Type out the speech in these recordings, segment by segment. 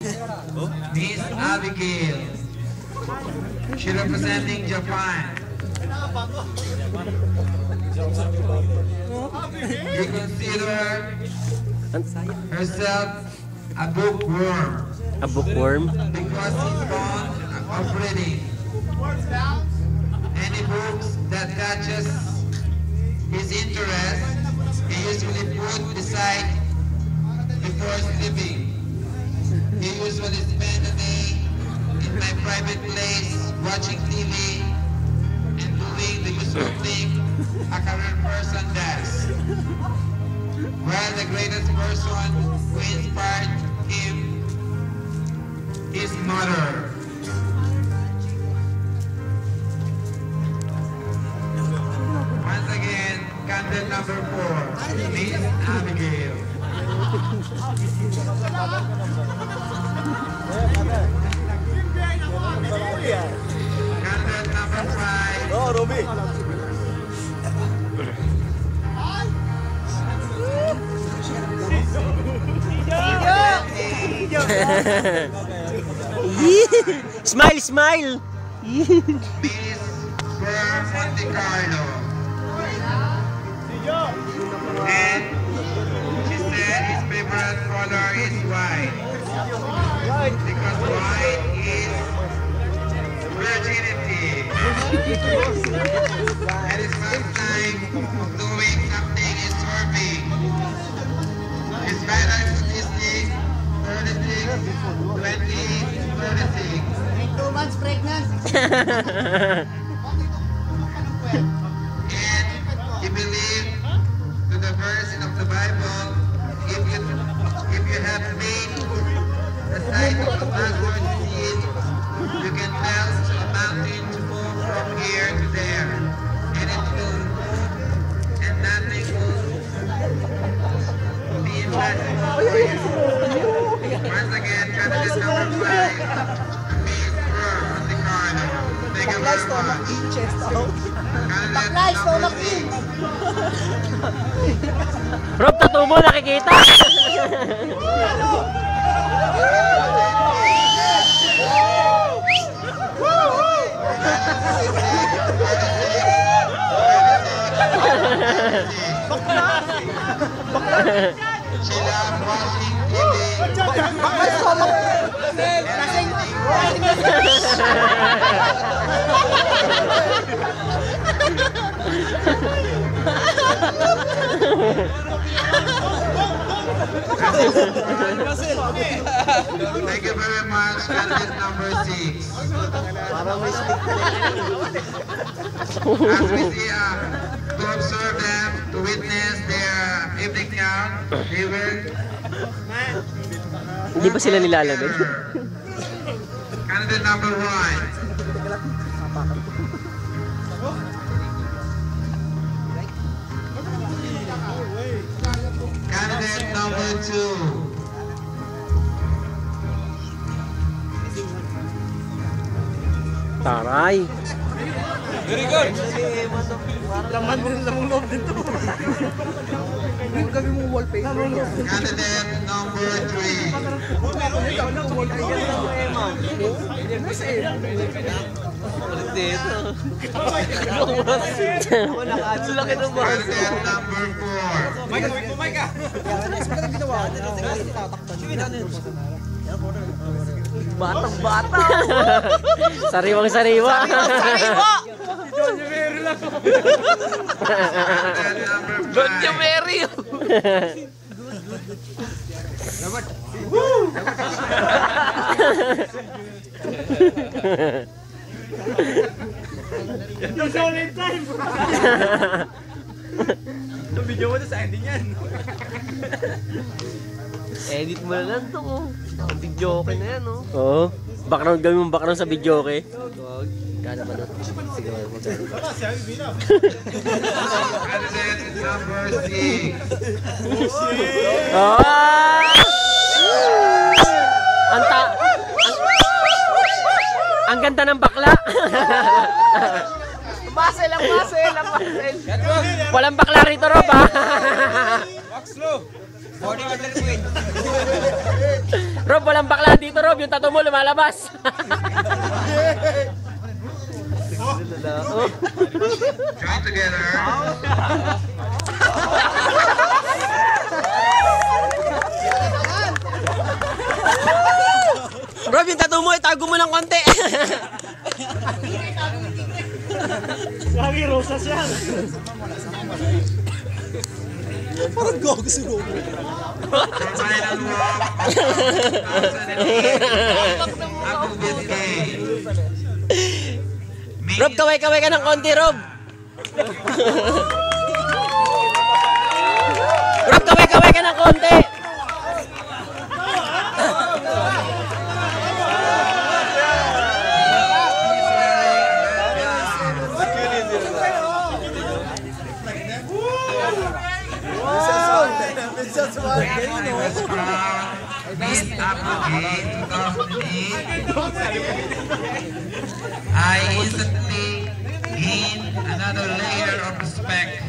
Miss Abigail. She representing Japan. You consider herself a bookworm. A bookworm? Because he's fond of reading. Any books that catches his interest, he usually put aside before sleeping. He usually spend the day in my private place watching TV and doing the usual thing a career person does. While the greatest person who inspired him, his mother. Once again, candidate number 4, Miss Abigail. Candidate number 5. Oh, Roby. Smile, smile! Miss Monte Carlo. And she said his favorite color is white. Because white is virginity. And his first time of doing something is surfing. His vital statistic 36, 20, 36. 2 months pregnant. And he believed to the verse of the Bible, if you have made the sight of a backward seed, you can tell to a mountain to move from here to there, and it will move, and nothing will be impossible for you. Once again, candidate number 5, Miss Monte Carlo. Thank you very much. Baklay, stomach in. Rob, tattoo mo, nakikita! She loves watching TV. Baklay, stomach. Kasing, Thank you very much, candidate number 6. As we see, to observe them, to witness their evening gown, they will... Hindi ba sila nilalamig? Candidate number 1. Candidate number 2. Taray! Very good. Laman din sa loob dito. Gawin mo wallpaper. Candidate number 3. Candidate number 4. Batang bata! Sariwang sariwa! sariwa. Candidate number 5. Donja Mary! Video mo na sa ending yan. Edit mo na lang ito, oh. Video okay na yan, oh. Oo. Background, gawin mong background sa video okay. Gana ba nun? Sige, mag-gano. Candidate number 6. Ah! Ang ganda ng bakla. Muscle, ang muscle, ang muscle. Walang bakla rito, Rob, ha? Wax slow. Rob, walang bakla dito, Rob. Yung tattoo mo lumalabas. Join together. Rob, yung tattoo mo, itago mo ng konti. Lagi rosas yan. Parang gogo si Rob. Final walk of 2008. Ako Biscay. Rob, kaway-kaway ka ng konti, Rob. Rob, kaway-kaway ka ng konti. I instantly gained another layer of respect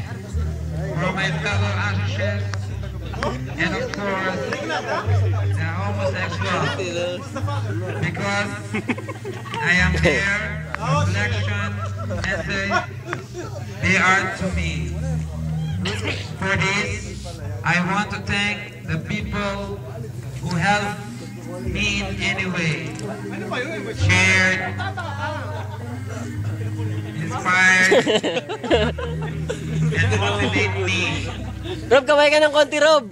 for my fellow associates and of course the homosexuals, because I am their reflection and they are to me. For this, I want to thank the people who helped me in any way, shared, inspired, and motivate me. Rob, kaway ka ng konti, Rob.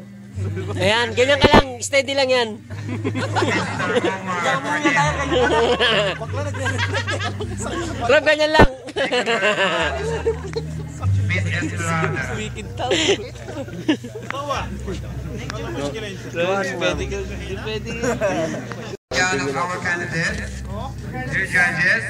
Ayan, ganyan ka lang. Steady lang yan. Rob, ganyan lang. Miss Esmeralda. One of our candidates, dear judges.